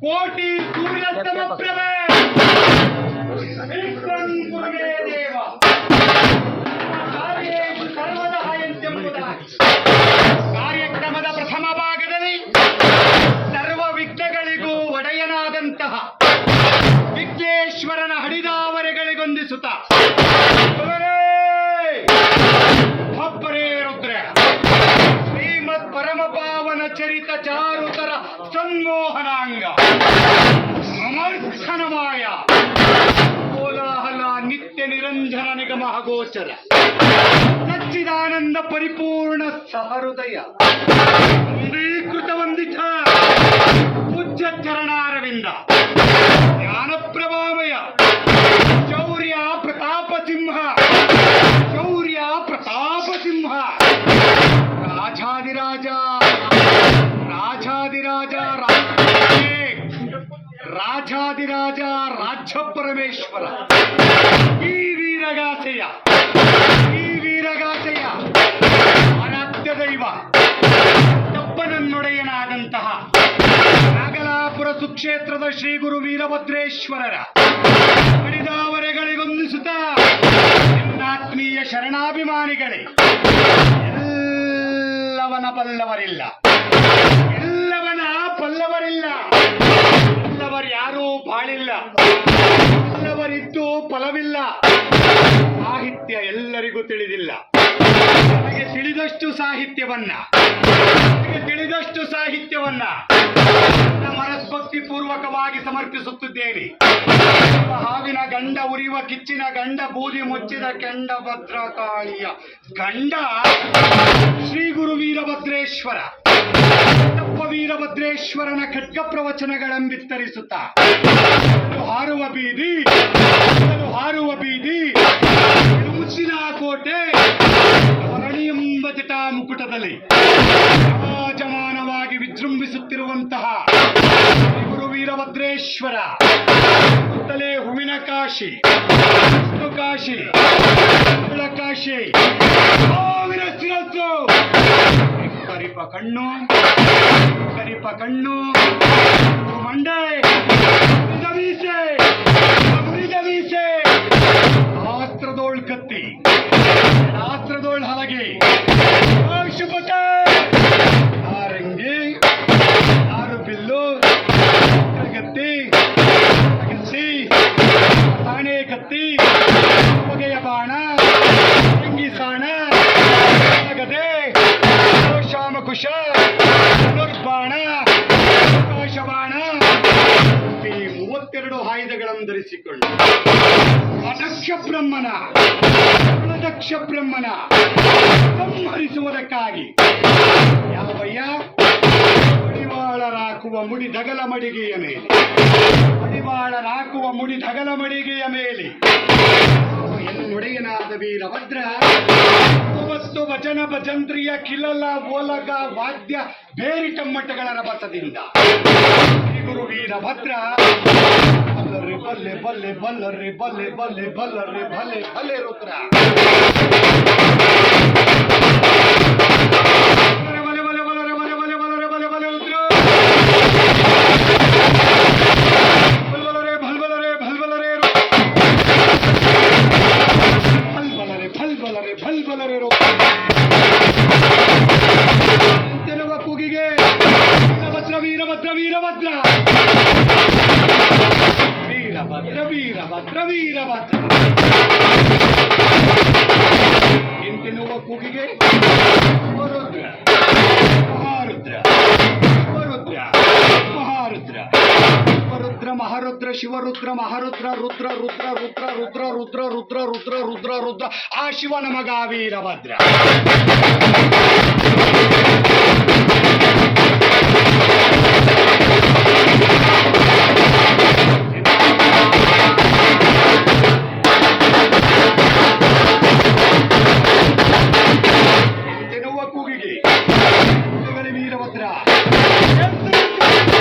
ಕೋಟಿ ಸೂರ್ಯಸ್ತಮ ಪ್ರಭೆ ದೇವ ಕಾರ್ಯೇಷು ಸರ್ವದಃ ಎಂತೆಂಬುದಾಗಿ ಕಾರ್ಯಕ್ರಮದ ಪ್ರಥಮ ಭಾಗದಲ್ಲಿ ಸರ್ವ ವಿಘ್ನಗಳಿಗೂ ಒಡೆಯನಾದಂತಹ ವಿಘ್ನೇಶ್ವರನ ಹಡಿದಾವರೆಗಳಿಗೊಂದಿಸುತ್ತ ಒಬ್ಬರೇ ರುದ್ರ ಶ್ರೀಮದ್ ಪರಮಪಾವನ ಚರಿತ ಚಾರುತರ ಸನ್ಮೋಹನಾಂಗ ಸಮರ್ಥನಮಾಯ ಕೋಲಾಹಲ ನಿತ್ಯ ನಿರಂಜನ ನಿಗಮ ಗೋಚರ ಸಚ್ಚಿದಾನಂದ ಪರಿಪೂರ್ಣ ಸಹೃದಯ ಅಂಗೀಕೃತ ವಂದಿತ ಪೂಜ್ಯ ಚರಣಾರವಿಂದ ಜ್ಞಾನ ಪ್ರಭಾಮಯ ಶೌರ್ಯ ಪ್ರತಾಪ ಸಿಂಹ ಶೌರ್ಯ ಪ್ರತಾಪ ಸಿಂಹ ರಾಜಾದಿರಾಜ ರಾಜಾದಿರಾಜ ರಾಜಾದಿರಾಜ ರಾಜ್ಯ ಪರಮೇಶ್ವರ ಈ ವೀರಗಾಸೆಯ ಆರಾಧ್ಯ ದೈವ ತಪ್ಪನನ್ನೊಡೆಯನಾದಂತಹ ನಾಗಲಾಪುರ ಸುಕ್ಷೇತ್ರದ ಶ್ರೀ ಗುರು ವೀರಭದ್ರೇಶ್ವರರ ಹಡಿದಾವರೆಗಳಿಗೊಂದಿಸುತ್ತ ನಿನ್ನಾತ್ಮೀಯ ಶರಣಾಭಿಮಾನಿಗಳೇ, ಎಲ್ಲವನ ಬಲ್ಲವರಿಲ್ಲ, ಎಲ್ಲವನ ಬಲ್ಲವರಿಲ್ಲ, ಎಲ್ಲವರ್ಯಾರೂ ಬಾಳಿಲ್ಲ, ಎಲ್ಲವರಿದ್ದು ಫಲವಿಲ್ಲ. ಸಾಹಿತ್ಯ ಎಲ್ಲರಿಗೂ ತಿಳಿದಿಲ್ಲ. ನನಗೆ ತಿಳಿದಷ್ಟು ಸಾಹಿತ್ಯವನ್ನ ಮನಸ್ಭಕ್ತಿ ಪೂರ್ವಕವಾಗಿ ಸಮರ್ಪಿಸುತ್ತಿದ್ದೇನೆ. ಹಾವಿನ ಗಂಡ ಉರಿಯುವ ಕಿಚ್ಚಿನ ಗಂಡ ಬೂದಿ ಮುಚ್ಚಿದ ಕೆಂಡ ಭದ್ರಕಾಳಿಯ ಗಂಡ ಶ್ರೀ ಗುರು ವೀರಭದ್ರೇಶ್ವರ ವೀರಭದ್ರೇಶ್ವರನ ಖಡ್ಗ ಪ್ರವಚನಗಳೆಂಬಿತ್ತರಿಸುತ್ತ ಹಾರುವ ಬೀದಿ ಮುಚ್ಚಿನ ಕೋಟೆ ಧರಣಿ ಎಂಬ ಜಟಾ ಮುಕುಟದಲ್ಲಿ ವಿರಾಜಮಾನವಾಗಿ ವಿಜೃಂಭಿಸುತ್ತಿರುವಂತಹ ಗುರು ವೀರಭದ್ರೇಶ್ವರ ಸುತ್ತಲೇ ಹೂವಿನ ಕಾಶಿ, ಕಾಶಿ, ಕಾಶಿ, ಸಾವಿರ ಶಿರಸ್ಸು, ಕರಿಪ ಕಣ್ಣು ಮಂಡೆ ಮುರಿದವೀಸೆ ಶಾಸ್ತ್ರದೋಳ್ ಕತ್ತಿ, ಶಾಸ್ತ್ರದೋಳ್ ಹಲಗೆ, ಶುಭತೆ ಆರಂಗಿ, ಆರು ಬಿಲ್ಲು, ಗತ್ತಿ, ಸಾಣೆ ಕತ್ತಿ, ಹೊಗೆಯ ಬಾಣ, ಅಂಗಿ ಸಾಣ, ಗದೆ, ಶಾಮಕುಶ, ನುರ್ಬಾಣ, ಆಕಾಶಬಾಣ, ಈ 32 ಆಯುಧಗಳನ್ನು ಧರಿಸಿಕೊಂಡು ದಕ್ಷ ಬ್ರಹ್ಮನ ಸಂಹರಿಸುವುದಕ್ಕಾಗಿ ಯಾವಯ್ಯ ಮಡಿವಾಳರಾಕುವ ಮುಡಿ ಧಗಲ ಮಡಿಗೆಯ ಮೇಲೆ ಎನ್ನುಡೆಯನಾದ ವೀರಭದ್ರ 9 ಭಜನ ಭಜಂತ್ರಿಯ ಕಿಲಲ ಓಲಗ ವಾದ್ಯ ಬೇರಿಟಮ್ಮಟ್ಟಗಳ ರಭಸದಿಂದ ಗುರು ವೀರಭದ್ರ ಬಲ್ಲೆ ಬಲ್ಲೆ ಬಲ್ಲರೆ ಬಲ್ಲೆ ಬಲ್ಲೆ ಬಲ್ಲರೆ ಭಲೆ ಭಲೆ ರುದ್ರ ಕೂಗಿಗೆ ವೀರಭದ್ರ ಇಂತಿನ್ನುವ ಕೂಗಿಗೆ ಮಹಾರುದ್ರ ಶಿವರುದ್ರ ಮಹಾರುದ್ರ ರುದ್ರ ರುದ್ರ ರುದ್ರ ರುದ್ರ ರುದ್ರ ರುದ್ರ ರುದ್ರ ರುದ್ರ ರುದ್ರ ಆ ಶಿವನ ಮಗ ವೀರಭದ್ರ.